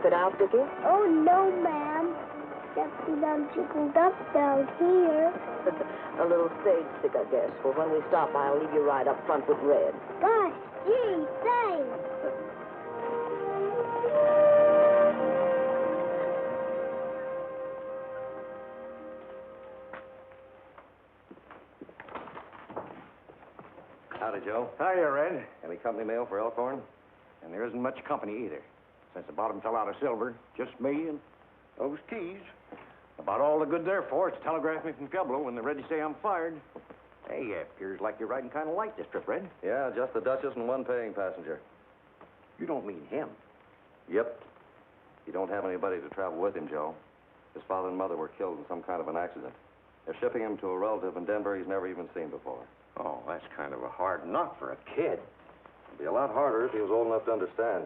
it out, Dickie? Oh, no, ma'am. Just we done jiggled up down here. A little stage stick, I guess. Well, when we stop, I'll leave you right up front with Red. Gosh, gee, thanks. Howdy, Joe. Hiya, Red. Any company mail for Elkhorn? And there isn't much company either. Since the bottom fell out of silver, just me and those keys. About all the good they're for is telegraph me from Pueblo when they're ready to say I'm fired. Hey, it appears like you're riding kind of light this trip, Red. Yeah, just the Duchess and one paying passenger. You don't mean him. Yep. You don't have anybody to travel with him, Joe. His father and mother were killed in some kind of an accident. They're shipping him to a relative in Denver he's never even seen before. Oh, that's kind of a hard knock for a kid. It'd be a lot harder if he was old enough to understand.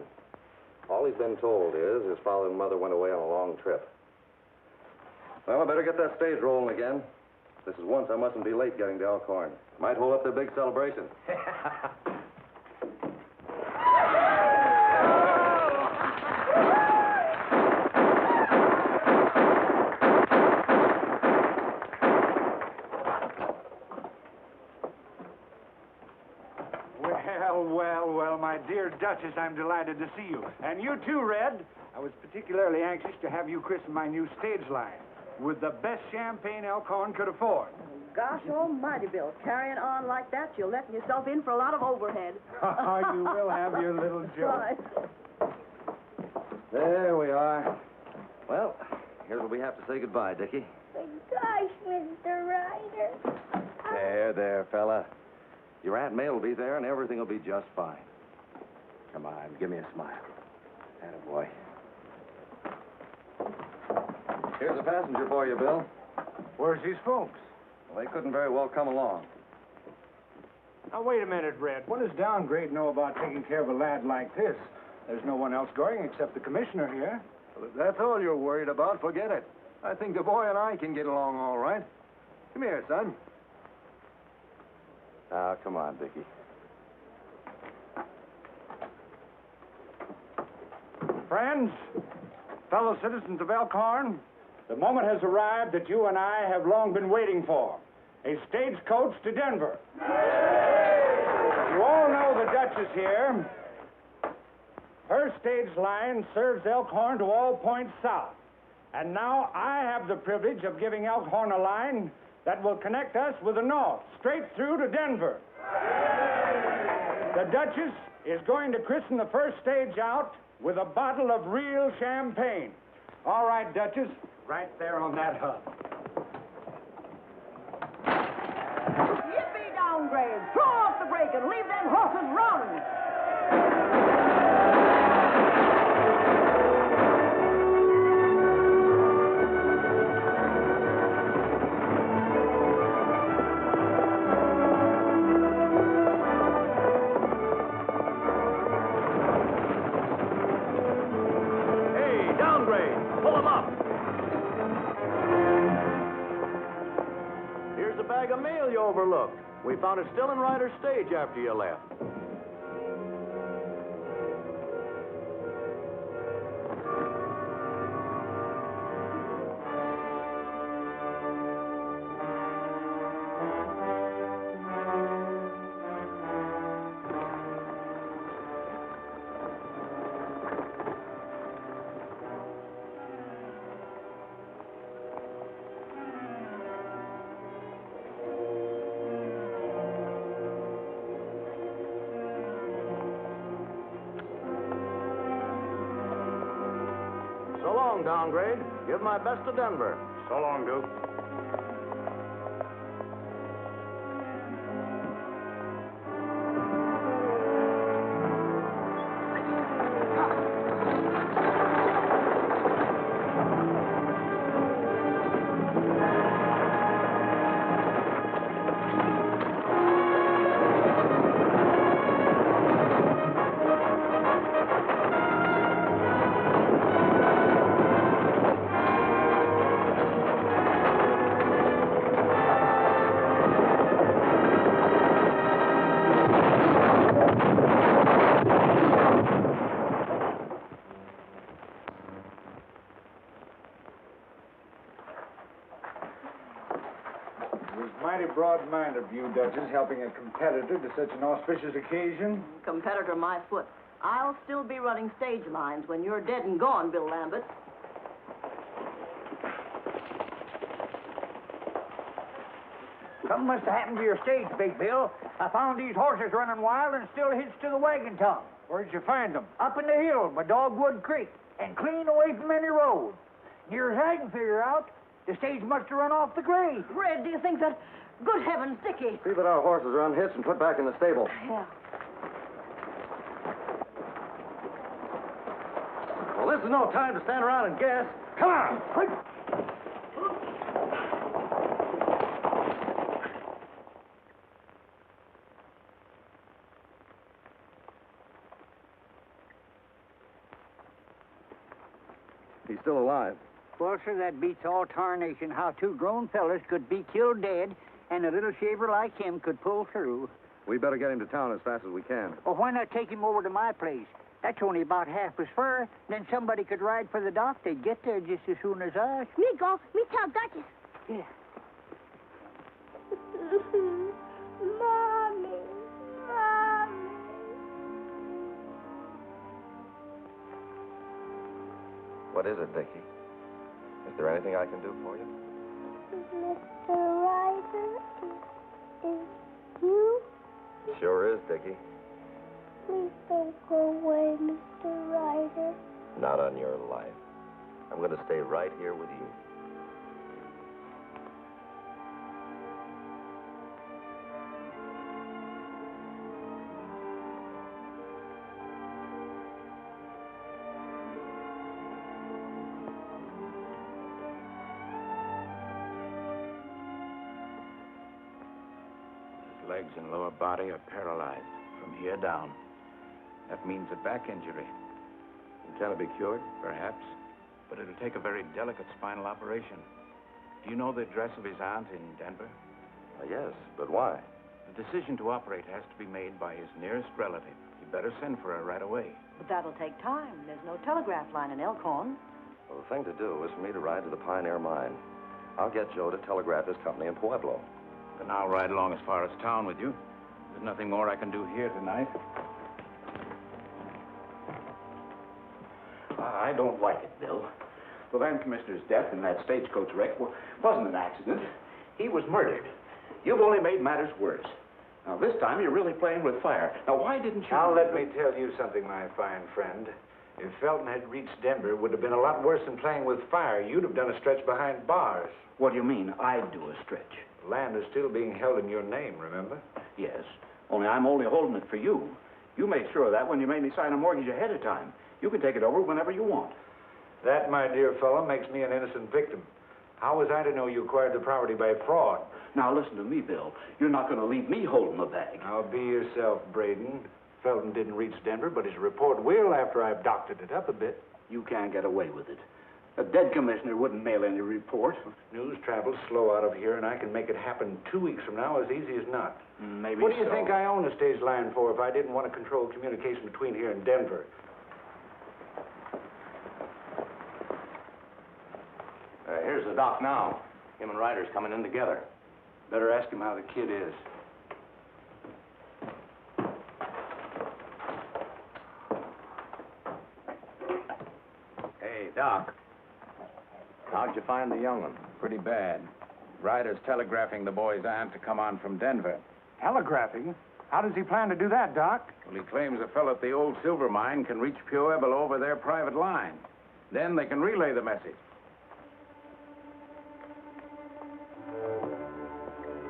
All he's been told is his father and mother went away on a long trip. Well, I better get that stage rolling again. This is once I mustn't be late getting to Elkhorn. Might hold up their big celebration. Well, my dear Duchess, I'm delighted to see you. And you too, Red. I was particularly anxious to have you christen my new stage line with the best champagne Elkhorn could afford. Gosh almighty, Bill. Carrying on like that, you're letting yourself in for a lot of overhead. You will have your little joke. Right. There we are. Well, here's where we have to say goodbye, Dickie. Gosh, Mr. Ryder. There, fella. Your Aunt May will be there, and everything will be just fine. Come on, give me a smile. Attaboy. Here's a passenger for you, Bill. Where's these folks? Well, they couldn't very well come along. Now, wait a minute, Red. What does Downgrade know about taking care of a lad like this? There's no one else going except the commissioner here. Well, if that's all you're worried about, forget it. I think the boy and I can get along all right. Come here, son. Now, come on, Dickie. Friends, fellow citizens of Elkhorn, the moment has arrived that you and I have long been waiting for. A stagecoach to Denver. You all know the Duchess here. Her stage line serves Elkhorn to all points south. And now I have the privilege of giving Elkhorn a line that will connect us with the north, straight through to Denver. The Duchess is going to christen the first stage out with a bottle of real champagne. All right, Duchess, right there on that hub. Yippee, Downgrade. Throw off the brake and leave them horses run. Overlooked. We found it still in Ryder's stage after you left. So long, Downgrade. Give my best to Denver. So long, Duke. Mighty broad-minded of you, Duchess, helping a competitor to such an auspicious occasion. Competitor, my foot. I'll still be running stage lines when you're dead and gone, Bill Lambert. Something must have happened to your stage, Big Bill. I found these horses running wild and still hitched to the wagon tongue. Where'd you find them? Up in the hill by Dogwood Creek and clean away from any road. Near as I can figure out, the stage must have run off the grade. Red, do you think that... Good heavens, Dickie. See that our horses are unhitched and put back in the stable. Yeah. Well, this is no time to stand around and guess. Come on! He's still alive. Well, sir, that beats all tarnation how two grown fellas could be killed dead and a little shaver like him could pull through. We better get him to town as fast as we can. Well, why not take him over to my place? That's only about half as far. Then somebody could ride for the doc. They'd get there just as soon as us. Me go. Me tell Duchess. Yeah. Mommy. Mommy. What is it, Dickie? Is there anything I can do for you? Mr. Ryder, is you? Sure is, Dickie. Please don't go away, Mr. Ryder. Not on your life. I'm going to stay right here with you. His legs and lower body are paralyzed from here down. That means a back injury. Can it be cured? Perhaps, but it'll take a very delicate spinal operation. Do you know the address of his aunt in Denver? Yes, but why? The decision to operate has to be made by his nearest relative. You better send for her right away. But that'll take time. There's no telegraph line in Elkhorn. Well, the thing to do is for me to ride to the Pioneer Mine. I'll get Joe to telegraph his company in Pueblo. Then I'll ride along as far as town with you. There's nothing more I can do here tonight. I don't like it, Bill. The land commissioner's death in that stagecoach wreck wasn't an accident. He was murdered. You've only made matters worse. Now, this time you're really playing with fire. Now, why didn't you... Now, let me tell you something, my fine friend. If Felton had reached Denver, it would have been a lot worse than playing with fire. You'd have done a stretch behind bars. What do you mean, I'd do a stretch? The land is still being held in your name, remember? Yes, only I'm only holding it for you. You made sure of that when you made me sign a mortgage ahead of time. You can take it over whenever you want. That, my dear fellow, makes me an innocent victim. How was I to know you acquired the property by fraud? Now, listen to me, Bill. You're not going to leave me holding the bag. Now, be yourself, Braden. Felton didn't reach Denver, but his report will after I've doctored it up a bit. You can't get away with it. A dead commissioner wouldn't mail any report. News travels slow out of here, and I can make it happen 2 weeks from now as easy as not. Maybe What do you so. think I own a stage line for if I didn't want to control communication between here and Denver? Here's the doc now. Him and Ryder's coming in together. Better ask him how the kid is. Hey, Doc. How'd you find the young one? Pretty bad. Ryder's telegraphing the boy's aunt to come on from Denver. Telegraphing? How does he plan to do that, Doc? Well, he claims a fellow at the old silver mine can reach Pueblo over their private line. Then they can relay the message.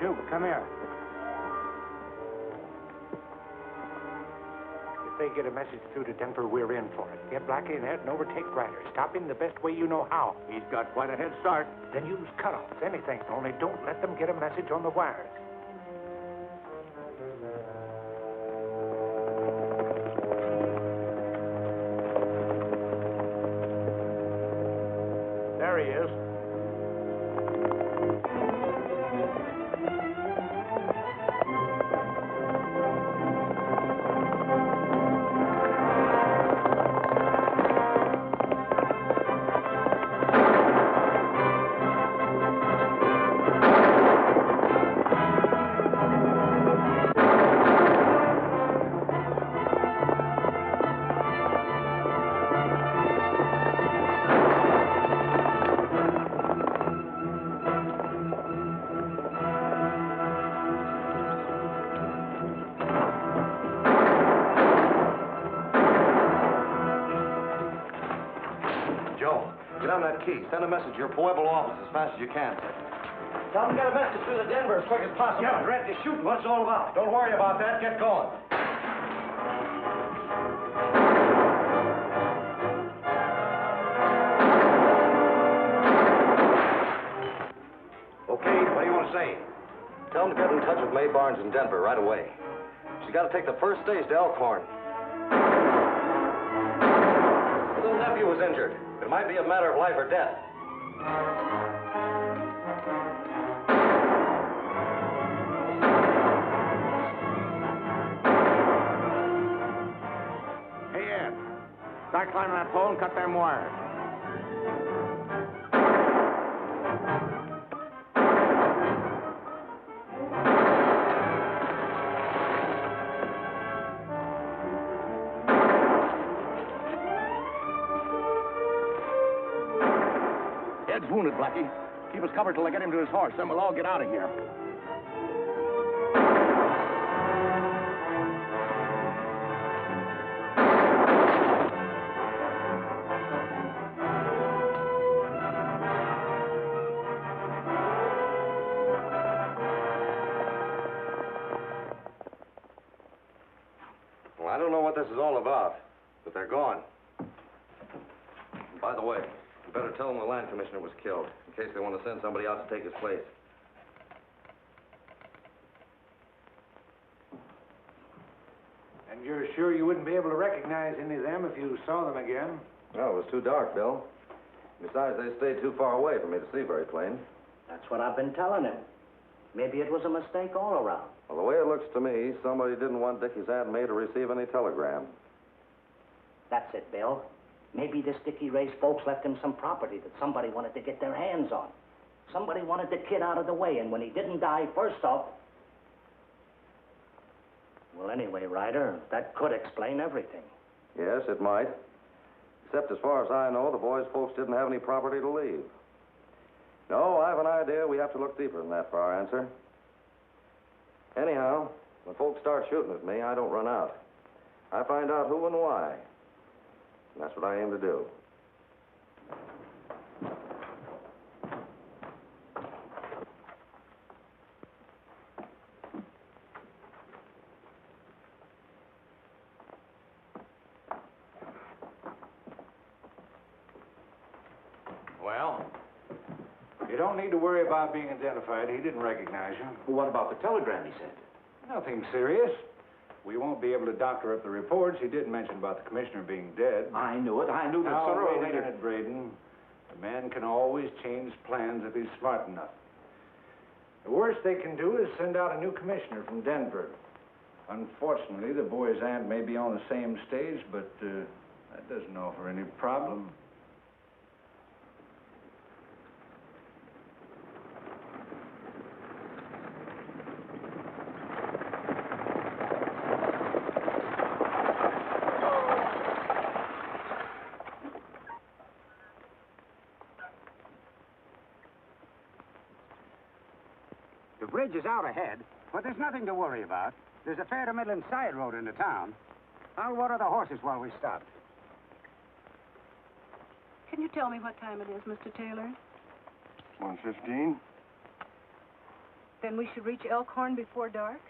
Duke, come here. If they get a message through to Denver, we're in for it. Get Blackie in there and overtake Ryder. Stop him the best way you know how. He's got quite a head start. Then use cutoffs, anything. Only don't let them get a message on the wires. There he is. Joe. Get on that key. Send a message to your Pueblo office as fast as you can. Tell them to get a message through to Denver as quick as possible. Yeah, but ready to shoot. What's it all about? Don't worry about that. Get going. Okay, what do you want to say? Tell them to get in touch with May Barnes in Denver right away. She's got to take the first stage to Elkhorn. Her little nephew was injured. It might be a matter of life or death. Hey, Ed. Start climbing that pole and cut them wires. Ed's wounded, Blackie. Keep us covered till they get him to his horse, then we'll all get out of here. Well, I don't know what this is all about, but they're gone. And by the way, you better tell them the land commissioner was killed, in case they want to send somebody out to take his place. And you're sure you wouldn't be able to recognize any of them if you saw them again? No, it was too dark, Bill. Besides, they stayed too far away for me to see very plain. That's what I've been telling him. Maybe it was a mistake all around. Well, the way it looks to me, somebody didn't want Dickie's Aunt May to receive any telegram. That's it, Bill. Maybe this Dickie Ray's folks left him some property that somebody wanted to get their hands on. Somebody wanted the kid out of the way, and when he didn't die first off... Well, anyway, Ryder, that could explain everything. Yes, it might. Except as far as I know, the boy's folks didn't have any property to leave. No, I have an idea we have to look deeper than that for our answer. Anyhow, when folks start shooting at me, I don't run out. I find out who and why. And that's what I aim to do. Well? You don't need to worry about being identified. He didn't recognize you. Well, what about the telegram he sent? Nothing serious. We won't be able to doctor up the reports. He did mention about the commissioner being dead. I knew it. I knew that Now, sooner or wait a later... minute, Braden. A man can always change plans if he's smart enough. The worst they can do is send out a new commissioner from Denver. Unfortunately, the boy's aunt may be on the same stage, but that doesn't offer any problem. The bridge is out ahead, but there's nothing to worry about. There's a fair to Midland side road into town. I'll water the horses while we stop. Can you tell me what time it is, Mr. Taylor? 1:15. Then we should reach Elkhorn before dark?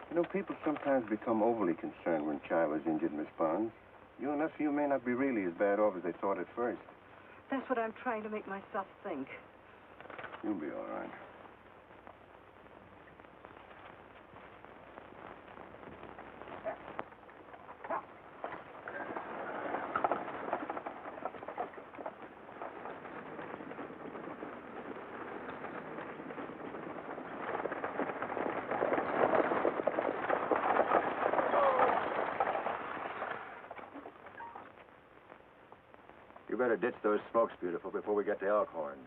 You know, people sometimes become overly concerned when child is injured, Miss Barnes. You and nephew may not be really as bad off as they thought at first. That's what I'm trying to make myself think. You'll be all right. You better ditch those smokes, beautiful, before we get to Elkhorn.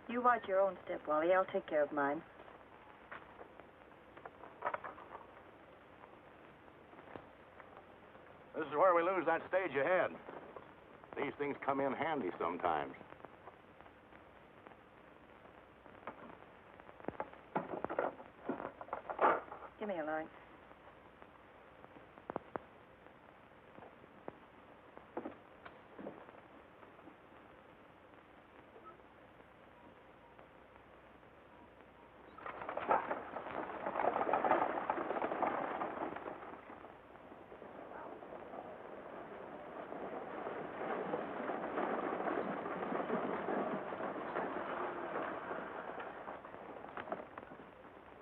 You watch your own step, Wally. I'll take care of mine. This is where we lose that stage ahead. These things come in handy sometimes. Give me a line.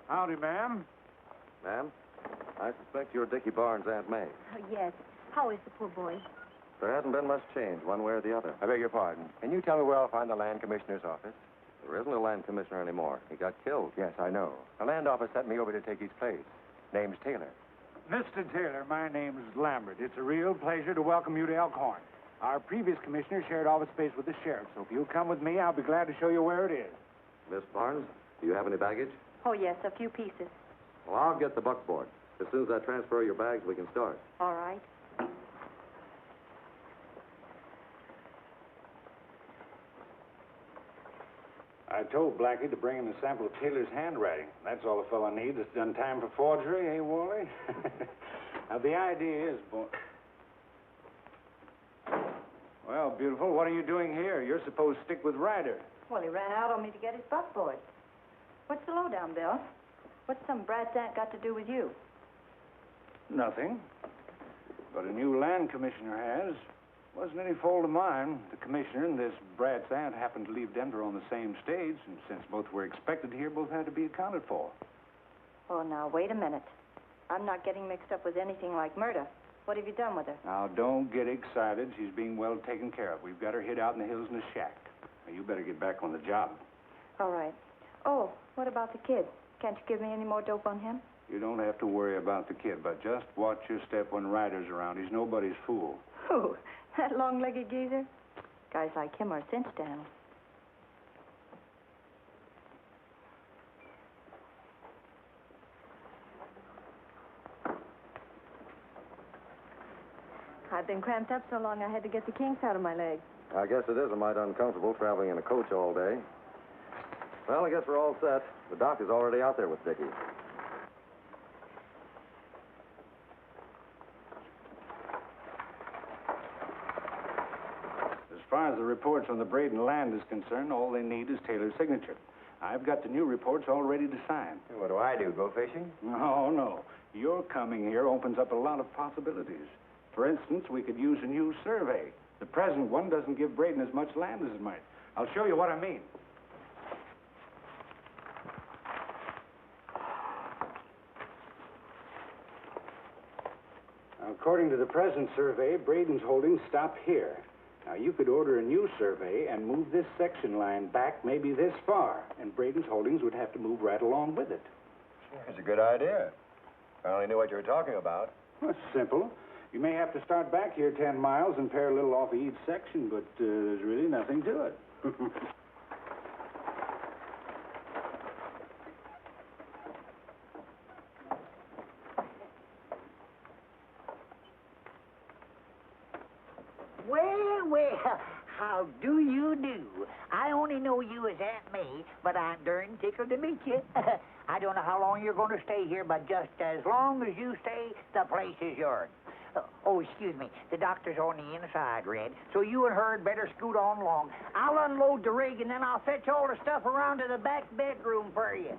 Howdy, ma'am. Ma'am, I suspect you're Dickie Barnes' Aunt May. Oh, yes. How is the poor boy? There hasn't been much change, one way or the other. I beg your pardon. Can you tell me where I'll find the land commissioner's office? There isn't a land commissioner anymore. He got killed. Yes, I know. The land office sent me over to take his place. Name's Taylor. Mr. Taylor, my name is Lambert. It's a real pleasure to welcome you to Elkhorn. Our previous commissioner shared office space with the sheriff, so if you'll come with me, I'll be glad to show you where it is. Miss Barnes, do you have any baggage? Oh, yes, a few pieces. Well, I'll get the buckboard. As soon as I transfer your bags, we can start. All right. I told Blackie to bring in a sample of Taylor's handwriting. That's all a fellow needs that's done time for forgery, eh, Wally? Now, the idea is, boy... Well, beautiful, what are you doing here? You're supposed to stick with Ryder. Well, he ran out on me to get his buckboard. What's the lowdown, Bill? What's some brat's aunt got to do with you? Nothing. But a new land commissioner has. Wasn't any fault of mine. The commissioner and this brat's aunt happened to leave Denver on the same stage, and since both were expected here, both had to be accounted for. Oh, now, wait a minute. I'm not getting mixed up with anything like murder. What have you done with her? Now, don't get excited. She's being well taken care of. We've got her hid out in the hills in a shack. Now, you better get back on the job. All right. Oh, what about the kid? Can't you give me any more dope on him? You don't have to worry about the kid, but just watch your step when Ryder's around. He's nobody's fool. Who? That long-legged geezer? Guys like him are a cinch to handle. I've been cramped up so long I had to get the kinks out of my legs. I guess it is a mite uncomfortable traveling in a coach all day. Well, I guess we're all set. The doc is already out there with Dickie. As far as the reports on the Braden land is concerned, all they need is Taylor's signature. I've got the new reports all ready to sign. What do I do, go fishing? No. Your coming here opens up a lot of possibilities. For instance, we could use a new survey. The present one doesn't give Braden as much land as it might. I'll show you what I mean. Now, according to the present survey, Braden's holdings stop here. Now, you could order a new survey and move this section line back maybe this far, and Braden's holdings would have to move right along with it. It's a good idea. I only knew what you were talking about. Well, it's simple. You may have to start back here 10 miles and pare a little off of each section, but there's really nothing to it. Well, how do you do? I only know you as Aunt May, but I'm darn tickled to meet you. I don't know how long you're going to stay here, but just as long as you stay, the place is yours. Oh, excuse me. The doctor's on the inside, Red, so you and her had better scoot on along. I'll unload the rig, and then I'll fetch all the stuff around to the back bedroom for you.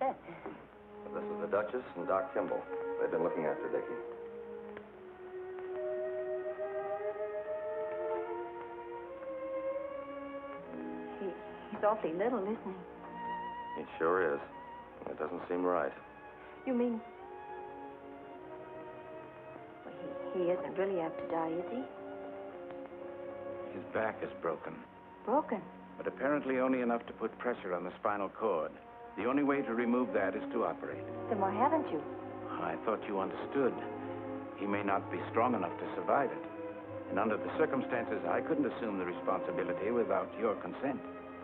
This is the Duchess and Doc Kimball. They've been looking after Dickie. He's awfully little, isn't he? It sure is. It doesn't seem right. You mean... Well, he isn't really apt to die, is he? His back is broken, Broken? but apparently only enough to put pressure on the spinal cord. The only way to remove that is to operate. Then why haven't you? I thought you understood. He may not be strong enough to survive it. And under the circumstances, I couldn't assume the responsibility without your consent.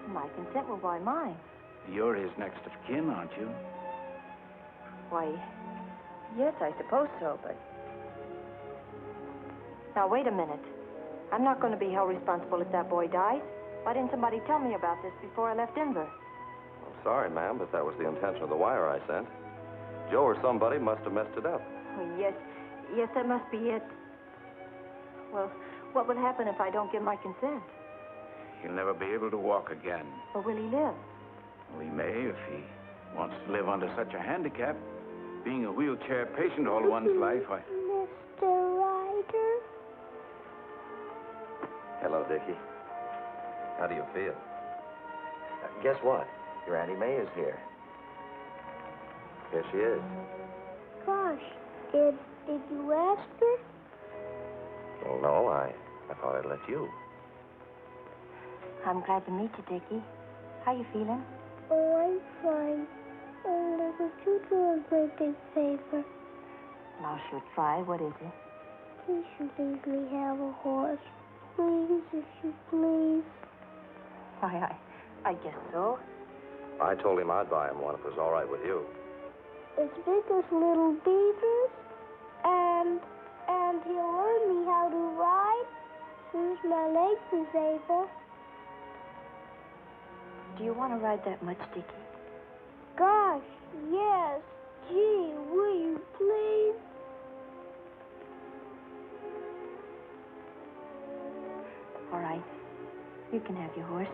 My consent will buy mine. You're his next of kin, aren't you? Why, yes, I suppose so, but... Now, wait a minute. I'm not going to be held responsible if that boy dies. Why didn't somebody tell me about this before I left Denver? I'm sorry, ma'am, but that was the intention of the wire I sent. Joe or somebody must have messed it up. Oh, yes, that must be it. Well, what will happen if I don't give my consent? He'll never be able to walk again. Or will he live? Well, he may if he wants to live under such a handicap. Being a wheelchair patient all one's life, Mr. Ryder? Hello, Dickie. How do you feel? Guess what? Your Auntie May is here. Here she is. Gosh, did you ask her? Well, no, I thought I'd let you. I'm glad to meet you, Dickie. How you feeling? Oh, I'm fine. Oh, would you do a great big favor? I should try. What is it? Please, you leave me have a horse. Please, if you please. Why, I guess so. I told him I'd buy him one if it was all right with you. As big as little beavers, and he'll learn me how to ride as soon as my legs is able. Do you want to ride that much, Dickie? Gosh, yes. Gee, will you please? All right. You can have your horse.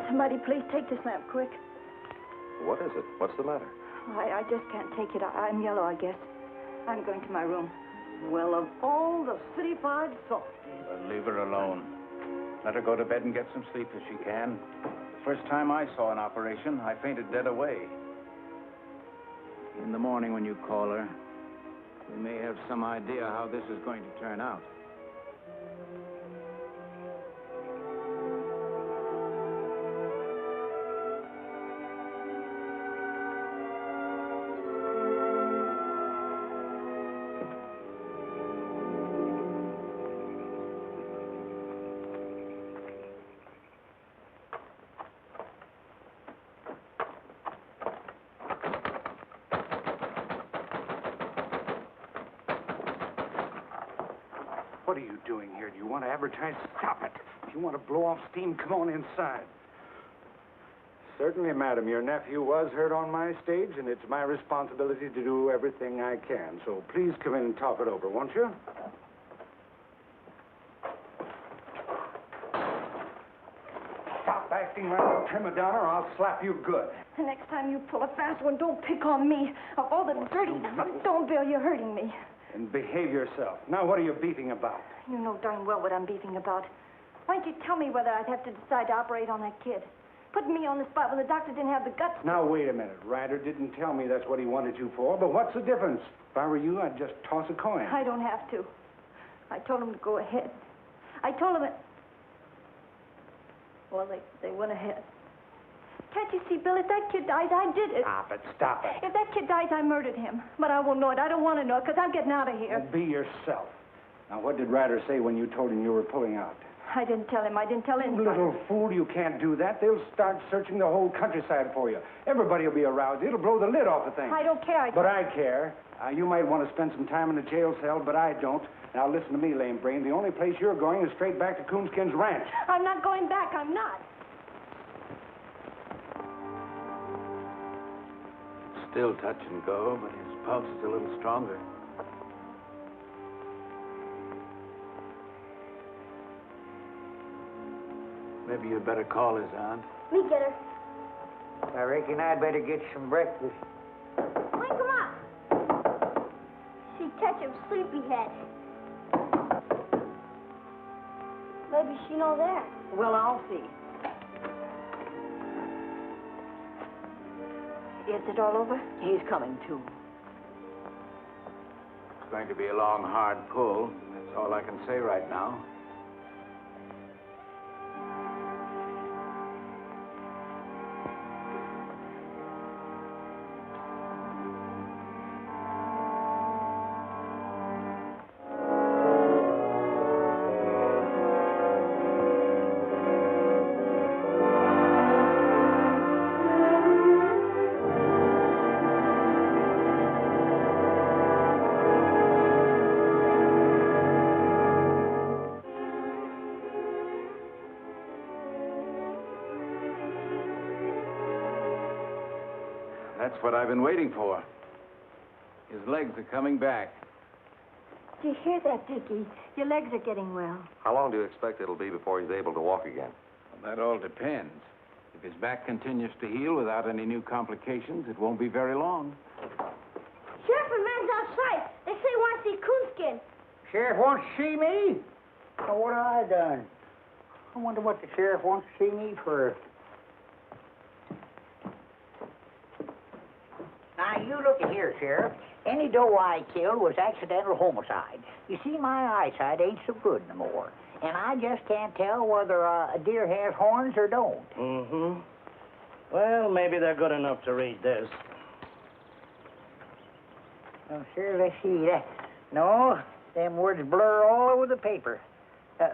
Somebody please take this lamp quick. What is it? What's the matter? I just can't take it. I'm yellow, I guess. I'm going to my room. Well, of all the city-fied softies. Leave her alone. Let her go to bed and get some sleep if she can. The first time I saw an operation, I fainted dead away. In the morning when you call her, we may have some idea how this is going to turn out. What are you doing here? Do you want to advertise? Stop it. If you want to blow off steam, come on inside. Certainly, madam. Your nephew was hurt on my stage, and it's my responsibility to do everything I can. So please come in and talk it over, won't you? Stop acting like a prima donna, or I'll slap you good. The next time you pull a fast one, don't pick on me. Of all the dirty... Don't, Bill, you're hurting me. And behave yourself. Now, what are you beefing about? You know darn well what I'm beefing about. Why don't you tell me whether I'd have to decide to operate on that kid? Putting me on the spot when the doctor didn't have the guts to... Now, wait a minute. Ryder didn't tell me that's what he wanted you for, but what's the difference? If I were you, I'd just toss a coin. I don't have to. I told him to go ahead. I told him that... Well, they went ahead. Can't you see, Bill, if that kid dies, I did it. Stop it, stop it. If that kid dies, I murdered him. But I won't know it. I don't want to know it, because I'm getting out of here. Well, be yourself. Now, what did Ryder say when you told him you were pulling out? I didn't tell him. I didn't tell anybody. Little fool, you can't do that. They'll start searching the whole countryside for you. Everybody will be aroused. It'll blow the lid off the thing. I don't care. But I care. You might want to spend some time in the jail cell, but I don't. Now, listen to me, lame brain. The only place you're going is straight back to Coonskin's ranch. I'm not going back. I'm not. Still touch and go, but his pulse is a little stronger. Maybe you'd better call his aunt. Me get her. I reckon I'd better get some breakfast. Wake him up. She catch him sleepyhead. Maybe she know that. Well, I'll see. Is it all over? He's coming, too. It's going to be a long, hard pull. That's all I can say right now. That's what I've been waiting for. His legs are coming back. Do you hear that, Dickie? Your legs are getting well. How long do you expect it'll be before he's able to walk again? Well, that all depends. If his back continues to heal without any new complications, it won't be very long. Sheriff, a man's outside. They say he wants to see Coonskin. Sheriff wants to see me? Now, what have I done? I wonder what the sheriff wants to see me for. Now, you look at here, Sheriff. Any doe I killed was accidental homicide. You see, my eyesight ain't so good no more. And I just can't tell whether a deer has horns or don't. Mm-hmm. Well, maybe they're good enough to read this. Oh, sure, let's see. No, them words blur all over the paper.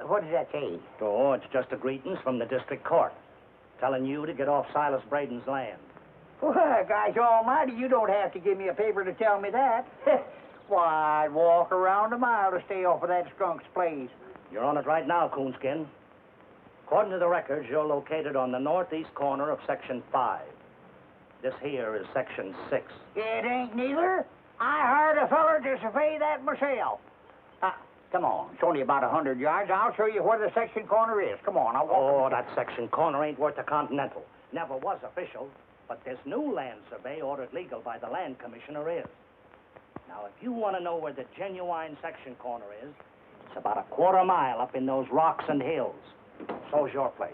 What does that say? Oh, it's just a greetings from the district court, telling you to get off Silas Braden's land. Why, gosh almighty, you don't have to give me a paper to tell me that. Why, I'd walk around a mile to stay off of that skunk's place. You're on it right now, Coonskin. According to the records, you're located on the northeast corner of Section 5. This here is Section 6. It ain't neither. I hired a feller to survey that myself. Come on, it's only about 100 yards. I'll show you where the section corner is. Come on, I'll walk. Oh, that section corner ain't worth a continental. Never was official, but this new land survey ordered legal by the land commissioner is. Now, if you want to know where the genuine section corner is, it's about a quarter mile up in those rocks and hills. So's your place.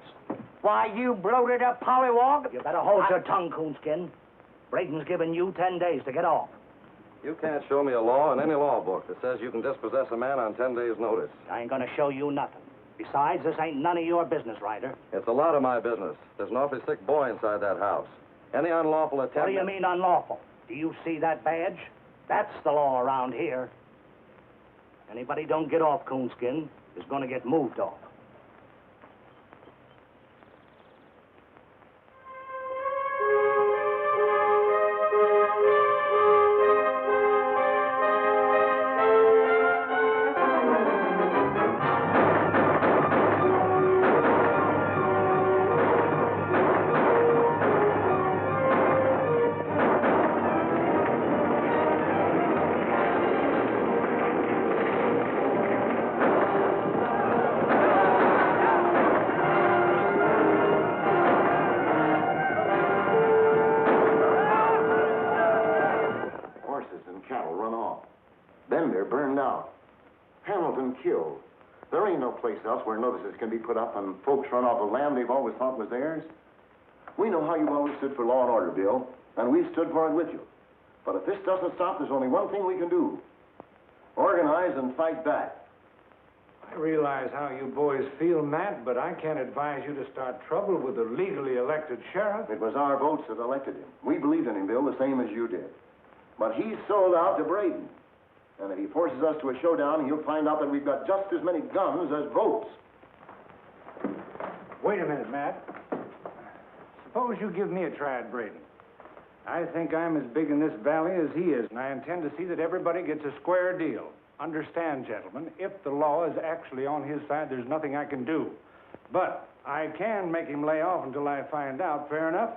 Why, you bloated up pollywog. You better hold your tongue, Coonskin. Braden's given you 10 days to get off. You can't show me a law in any law book that says you can dispossess a man on 10 days' notice. I ain't gonna show you nothing. Besides, this ain't none of your business, Ryder. It's a lot of my business. There's an awfully sick boy inside that house. Any unlawful attempt... What do you mean unlawful? Do you see that badge? That's the law around here. Anybody don't get off, Coonskin, is gonna get moved off. Else where notices can be put up and folks run off of land they've always thought was theirs. We know how you've always stood for law and order, Bill, and we've stood for it with you. But if this doesn't stop, there's only one thing we can do. Organize and fight back. I realize how you boys feel, Matt, but I can't advise you to start trouble with a legally elected sheriff. It was our votes that elected him. We believed in him, Bill, the same as you did. But he's sold out to Braden. And if he forces us to a showdown, he'll find out that we've got just as many guns as votes. Wait a minute, Matt. Suppose you give me a try at Braden. I think I'm as big in this valley as he is, and I intend to see that everybody gets a square deal. Understand, gentlemen, if the law is actually on his side, there's nothing I can do. But I can make him lay off until I find out. Fair enough?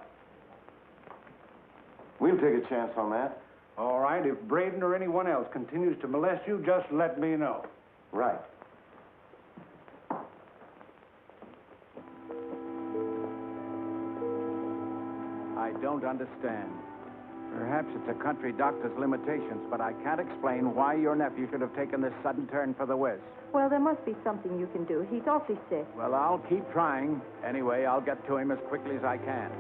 We'll take a chance on that. All right, if Braden or anyone else continues to molest you, just let me know. Right. I don't understand. Perhaps it's a country doctor's limitations, but I can't explain why your nephew should have taken this sudden turn for the west. Well, there must be something you can do. He's awfully sick. Well, I'll keep trying. Anyway, I'll get to him as quickly as I can.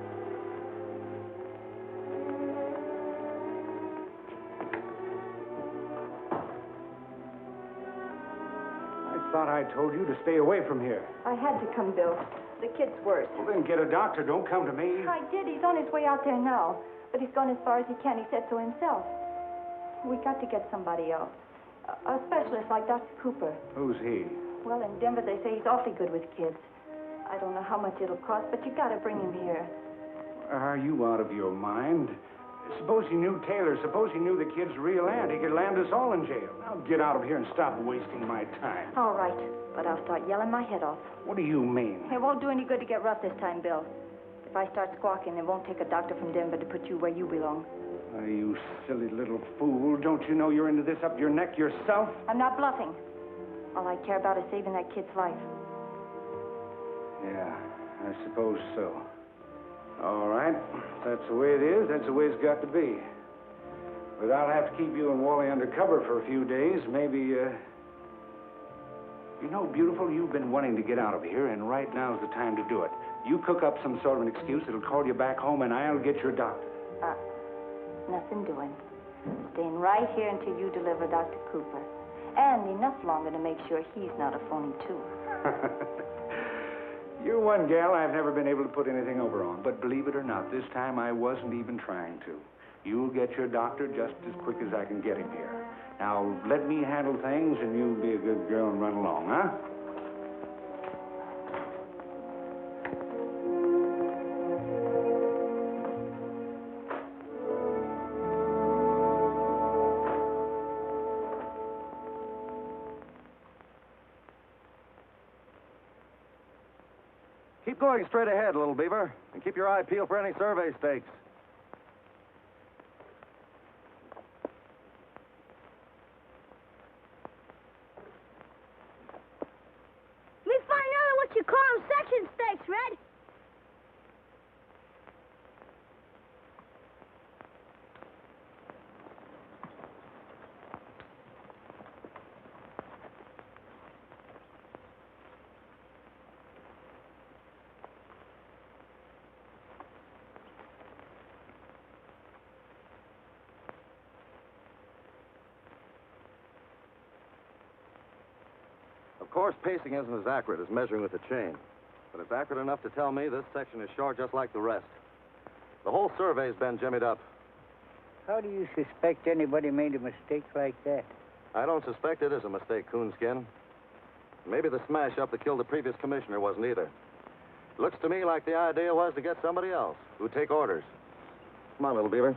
I thought I told you to stay away from here. I had to come, Bill. The kid's worse. Well, then get a doctor. Don't come to me. I did. He's on his way out there now. But he's gone as far as he can. He said so himself. We got to get somebody else. A specialist like Dr. Cooper. Who's he? Well, in Denver, they say he's awfully good with kids. I don't know how much it'll cost, but you got to bring him here. Are you out of your mind? Suppose he knew Taylor. Suppose he knew the kid's real aunt. He could land us all in jail. Now get out of here and stop wasting my time. All right, but I'll start yelling my head off. What do you mean? It won't do any good to get rough this time, Bill. If I start squawking, it won't take a doctor from Denver to put you where you belong. Oh, you silly little fool. Don't you know you're into this up your neck yourself? I'm not bluffing. All I care about is saving that kid's life. Yeah, I suppose so. All right. If that's the way it is, that's the way it's got to be. But I'll have to keep you and Wally undercover for a few days. Maybe, You know, beautiful, you've been wanting to get out of here, and right now's the time to do it. You cook up some sort of an excuse that'll call you back home, and I'll get your doctor. Nothing doing. Staying right here until you deliver Dr. Cooper. And enough longer to make sure he's not a phony, too. You're one gal I've never been able to put anything over on. But believe it or not, this time I wasn't even trying to. You'll get your doctor just as quick as I can get him here. Now, let me handle things, and you be a good girl and run along, huh? Keep going straight ahead, little beaver, and keep your eye peeled for any survey stakes. We find out what you call them section stakes, Red. Of course, pacing isn't as accurate as measuring with a chain, but it's accurate enough to tell me this section is short just like the rest. The whole survey's been jimmied up. How do you suspect anybody made a mistake like that? I don't suspect it is a mistake, Coonskin. Maybe the smash-up that killed the previous commissioner wasn't either. Looks to me like the idea was to get somebody else who'd take orders. Come on, little beaver.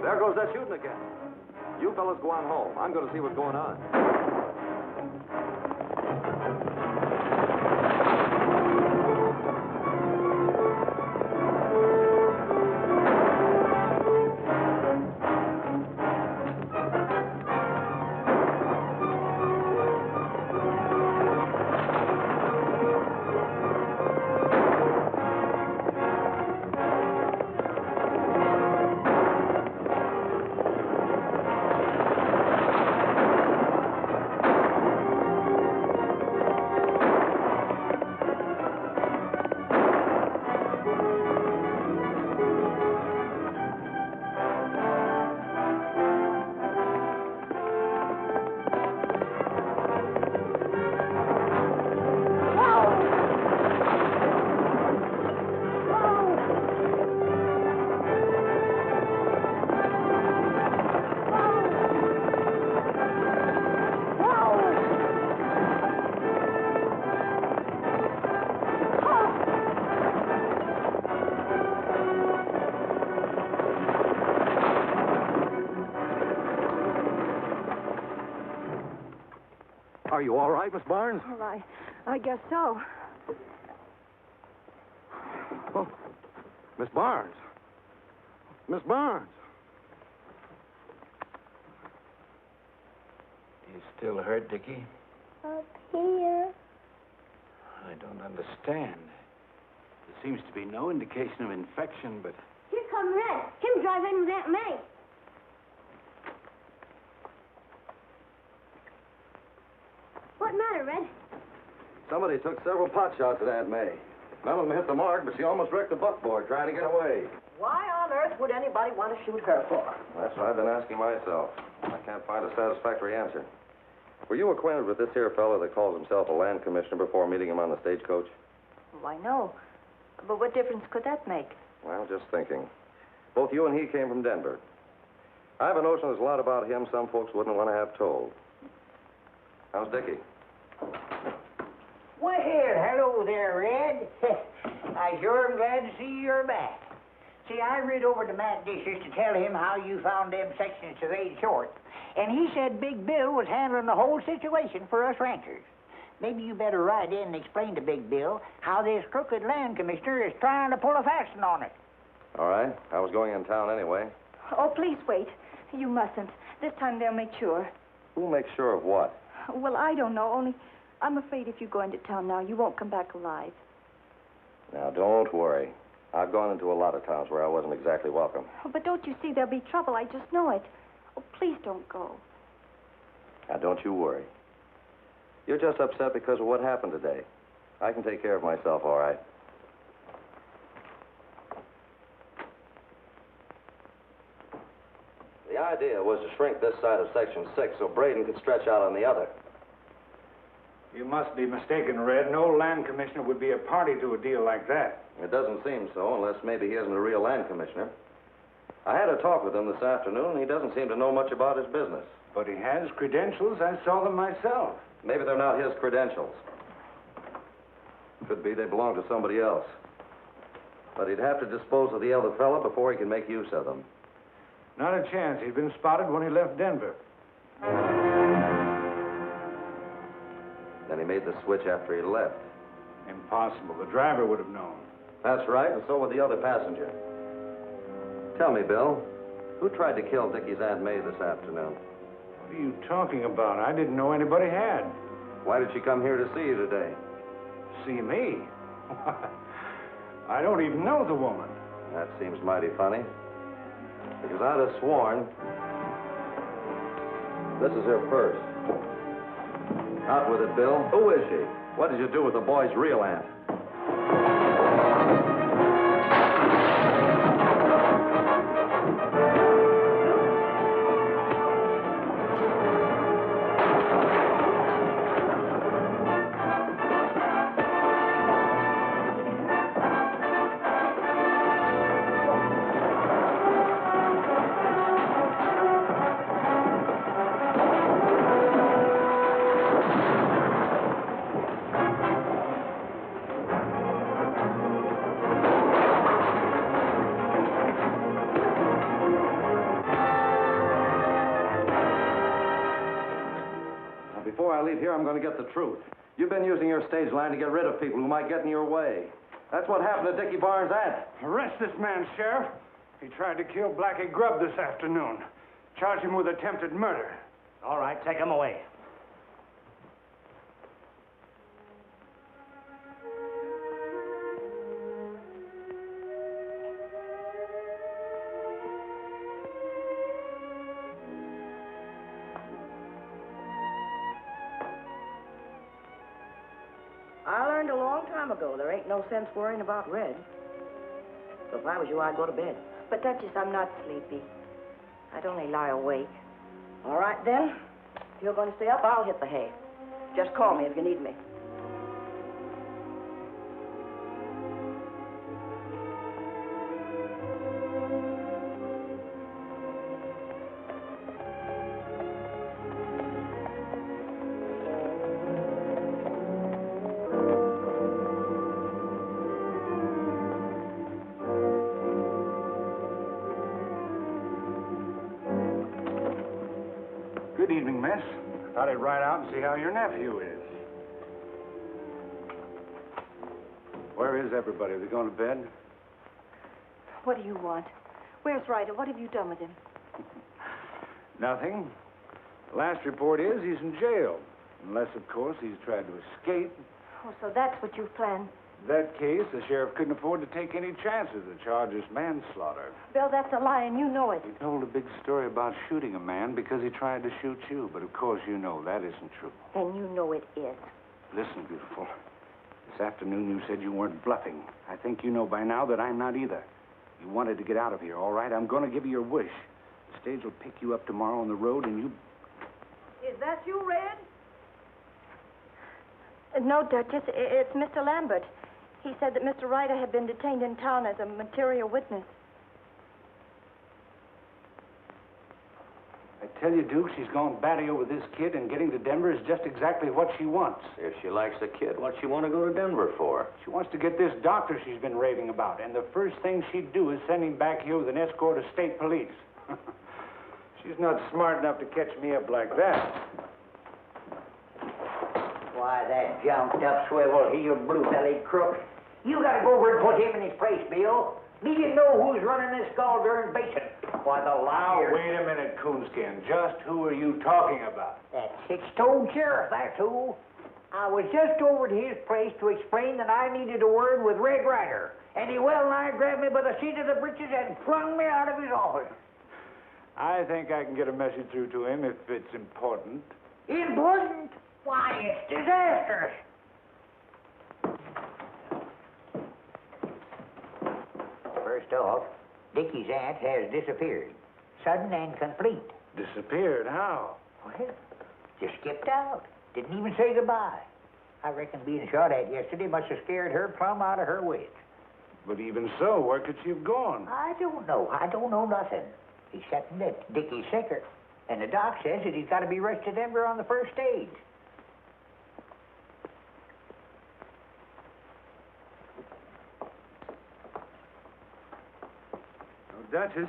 There goes that shooting again. You fellas go on home. I'm going to see what's going on. Are you all right, Miss Barnes? Well, I guess so. Oh, Miss Barnes. Miss Barnes. You still hurt, Dickie? Up here. I don't understand. There seems to be no indication of infection, but... Here come Red. Him driving with Aunt May. What matter, Red? Somebody took several pot shots at Aunt May. None of them hit the mark, but she almost wrecked the buckboard trying to get away. Why on earth would anybody want to shoot her for? That's what I've been asking myself. I can't find a satisfactory answer. Were you acquainted with this here fellow that calls himself a land commissioner before meeting him on the stagecoach? Why, no. But what difference could that make? Well, just thinking. Both you and he came from Denver. I have a notion there's a lot about him some folks wouldn't want to have told. How's Dickie? Well, hello there, Red. I sure am glad to see you're back. See, I rid over to Matt Dishes to tell him how you found them sections of 8 short. And he said Big Bill was handling the whole situation for us ranchers. Maybe you better ride in and explain to Big Bill how this crooked land commissioner is trying to pull a fast one on it. All right. I was going in town anyway. Oh, please wait. You mustn't. This time they'll make sure. Who'll make sure of what? Well, I don't know, only I'm afraid if you go into town now, you won't come back alive. Now, don't worry. I've gone into a lot of towns where I wasn't exactly welcome. Oh, but don't you see there'll be trouble? I just know it. Oh, please don't go. Now, don't you worry. You're just upset because of what happened today. I can take care of myself, all right. The idea was to shrink this side of Section 6 so Braden could stretch out on the other. You must be mistaken, Red. No land commissioner would be a party to a deal like that. It doesn't seem so, unless maybe he isn't a real land commissioner. I had a talk with him this afternoon, and he doesn't seem to know much about his business. But he has credentials. I saw them myself. Maybe they're not his credentials. Could be they belong to somebody else. But he'd have to dispose of the other fella before he can make use of them. Not a chance. He'd been spotted when he left Denver. Then he made the switch after he left. Impossible. The driver would have known. That's right, and so would the other passenger. Tell me, Bill, who tried to kill Dickie's Aunt May this afternoon? What are you talking about? I didn't know anybody had. Why did she come here to see you today? See me? I don't even know the woman. That seems mighty funny. Because I'd have sworn this is her purse. Out with it, Bill. Who is she? What did you do with the boy's real aunt? Before I leave here, I'm going to get the truth. You've been using your stage line to get rid of people who might get in your way. That's what happened to Dickie Barnes' aunt. Arrest this man, Sheriff. He tried to kill Blackie Grubb this afternoon. Charge him with attempted murder. All right, take him away. I learned a long time ago there ain't no sense worrying about Red. So if I was you, I'd go to bed. But, Duchess, I'm not sleepy. I'd only lie awake. All right, then. If you're going to stay up, I'll hit the hay. Just call me if you need me. Good evening, miss. Thought I'd ride out and see how your nephew is. Where is everybody? Are they going to bed? What do you want? Where's Ryder? What have you done with him? Nothing. The last report is he's in jail. Unless, of course, he's tried to escape. Oh, so that's what you've planned. In that case, the sheriff couldn't afford to take any chances. The charge is manslaughter. Bill, that's a lie, and you know it. He told a big story about shooting a man because he tried to shoot you, but of course you know that isn't true. And you know it is. Listen, beautiful. This afternoon you said you weren't bluffing. I think you know by now that I'm not either. You wanted to get out of here, all right? I'm going to give you your wish. The stage will pick you up tomorrow on the road, and you... Is that you, Red? No, Duchess, it's Mr. Lambert. He said that Mr. Ryder had been detained in town as a material witness. I tell you, Duke, she's gone batty over this kid, and getting to Denver is just exactly what she wants. If she likes the kid, what'd she want to go to Denver for? She wants to get this doctor she's been raving about, and the first thing she'd do is send him back here with an escort of state police. She's not smart enough to catch me up like that. Why, that jumped-up swivel-heeled, blue-bellied crook. You gotta go over and put him in his place, Bill. Me to know who's running this gall-darn basin. Why, the Now, liar... wait a minute, Coonskin. Just who are you talking about? That six-toed sheriff, that's who. I was just over to his place to explain that I needed a word with Red Ryder. And he well-nigh grabbed me by the seat of the breeches and flung me out of his office. I think I can get a message through to him if it's important. Important? Why, it's disastrous. First off, Dickie's aunt has disappeared. Sudden and complete. Disappeared? How? Well, just skipped out. Didn't even say goodbye. I reckon being shot at yesterday must have scared her plumb out of her wits. But even so, where could she have gone? I don't know. I don't know nothing. Except that Dickie's sicker. And the doc says that he's got to be rushed to Denver on the first stage. Duchess,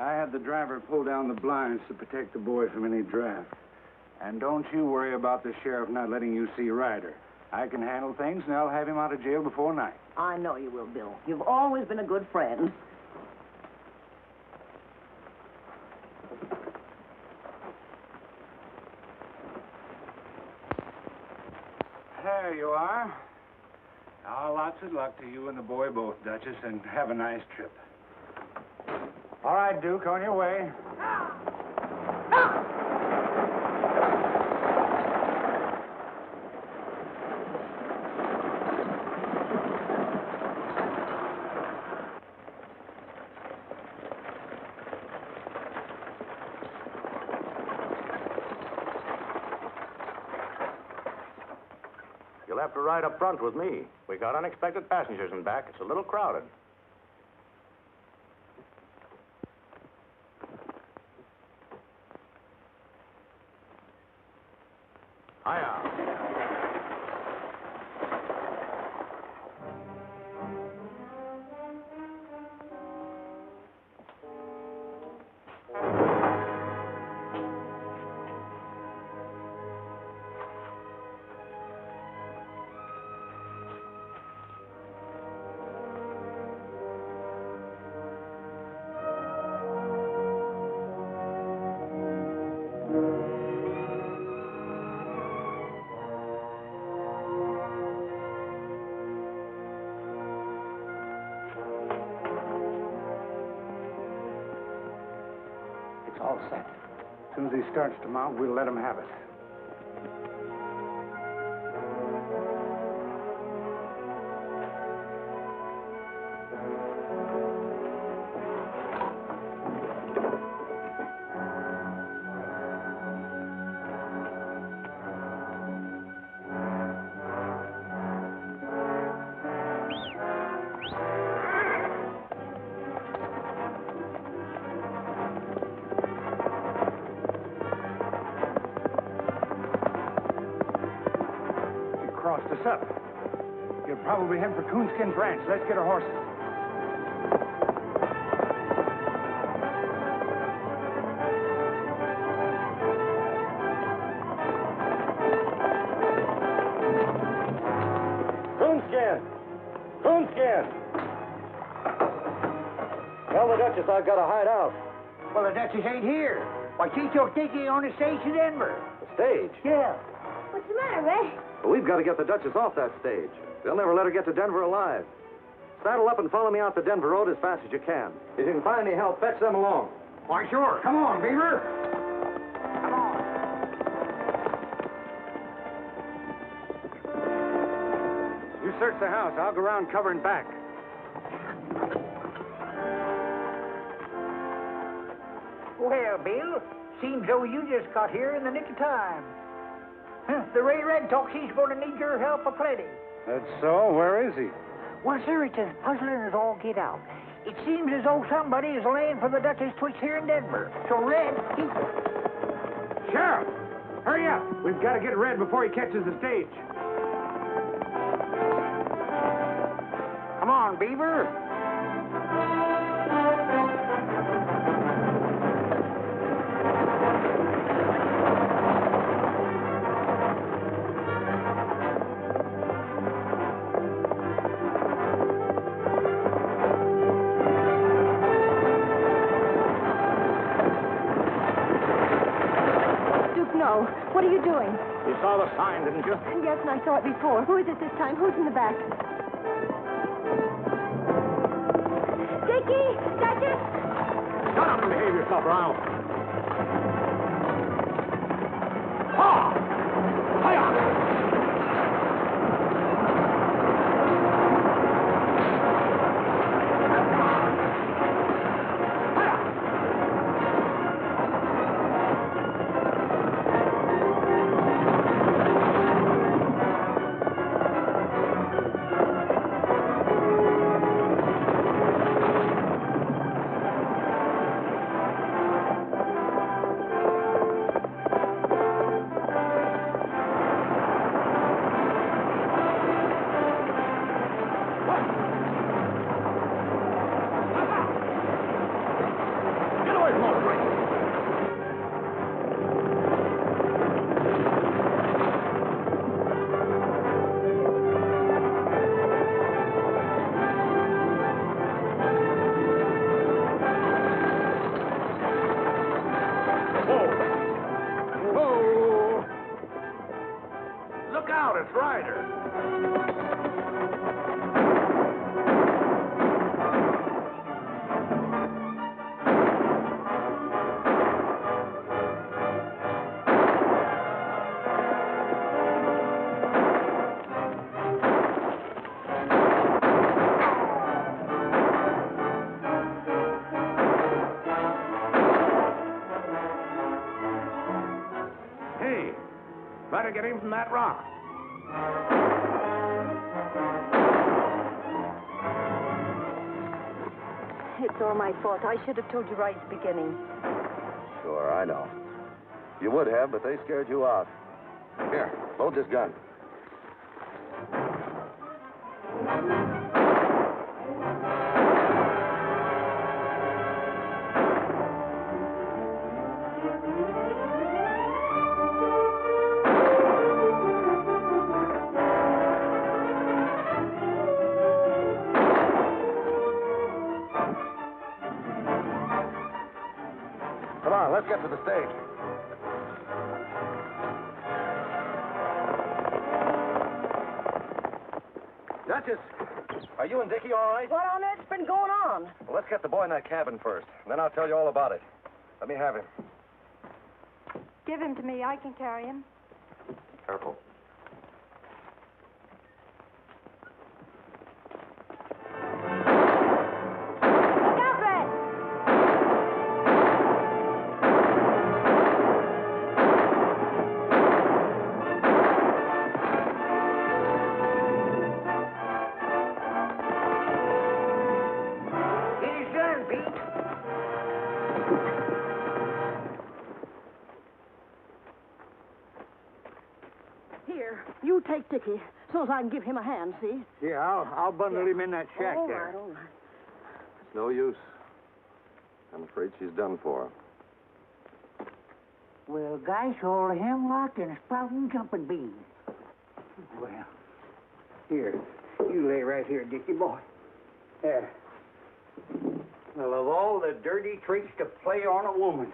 I had the driver pull down the blinds to protect the boy from any draft. And don't you worry about the sheriff not letting you see Ryder. I can handle things, and I'll have him out of jail before night. I know you will, Bill. You've always been a good friend. There you are. Now, lots of luck to you and the boy both, Duchess, and have a nice trip. All right, Duke, on your way. You'll have to ride up front with me. We got unexpected passengers in back. It's a little crowded. Hiya. It's all set. As soon as he starts to mount, we'll let him have it. Crossed us up. He'll probably head for Coonskin's ranch. Let's get our horses. Coonskin! Coonskin! Tell the Duchess I've got to hide out. Well, the Duchess ain't here. Why, she took Dickie on the stage to Denver. The stage? Yeah. What's the matter, Red? But we've got to get the Duchess off that stage. They'll never let her get to Denver alive. Saddle up and follow me out the Denver Road as fast as you can. If you can find any help, fetch them along. Why, sure. Come on, Beaver. Come on. You search the house. I'll go around covering back. Well, Bill, seems though you just got here in the nick of time. The Ray Red talks he's going to need your help aplenty. That's so? Where is he? Well, sir, it's as puzzling as all get out. It seems as though somebody is laying for the Duchess Twitch here in Denver. So Red, he... Sheriff! Hurry up! We've got to get Red before he catches the stage. Come on, Beaver. What are you doing? You saw the sign, didn't you? Yes, and I saw it before. Who is it this time? Who's in the back? Dickie! Duchess! Shut up and behave yourself, Ralph. Ha! Hiya! Look out, it's Ryder. Hey, try to get him from that rock. It's all my fault. I should have told you right at the beginning. Sure, I know. You would have, but they scared you out. Here, load this gun. Come on, let's get to the stage. Duchess, are you and Dickie all right? What on earth's been going on? Well, let's get the boy in that cabin first, and then I'll tell you all about it. Let me have him. Give him to me. I can carry him. Careful. Look out, Red! It is done, Pete. Here, you take Dickie, so as I can give him a hand, see? Yeah, I'll bundle him in that shack All there. right, all right. It's no use. I'm afraid she's done for. Well, gosh, all the hemlock and sprouting jumping beans. Well, here, you lay right here, Dickie boy. There. Well, of all the dirty tricks to play on a woman.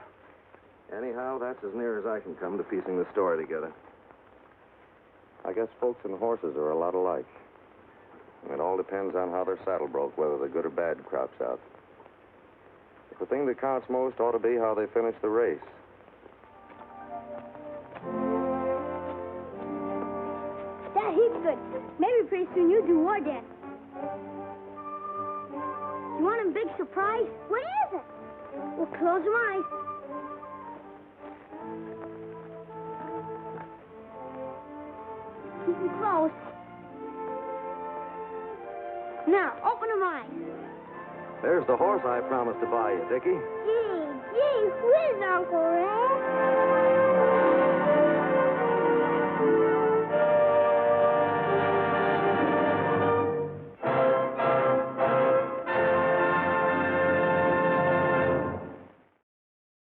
Anyhow, that's as near as I can come to piecing the story together. I guess folks and horses are a lot alike. It all depends on how their saddle broke, whether the good or bad crops out. But the thing that counts most ought to be how they finish the race. That he's good. Maybe pretty soon you do war dance. You want a big surprise? What is it? Well, close your eyes. Keep them closed. Now, open them eyes. There's the horse I promised to buy you, Dickie. Gee whiz, Uncle Red.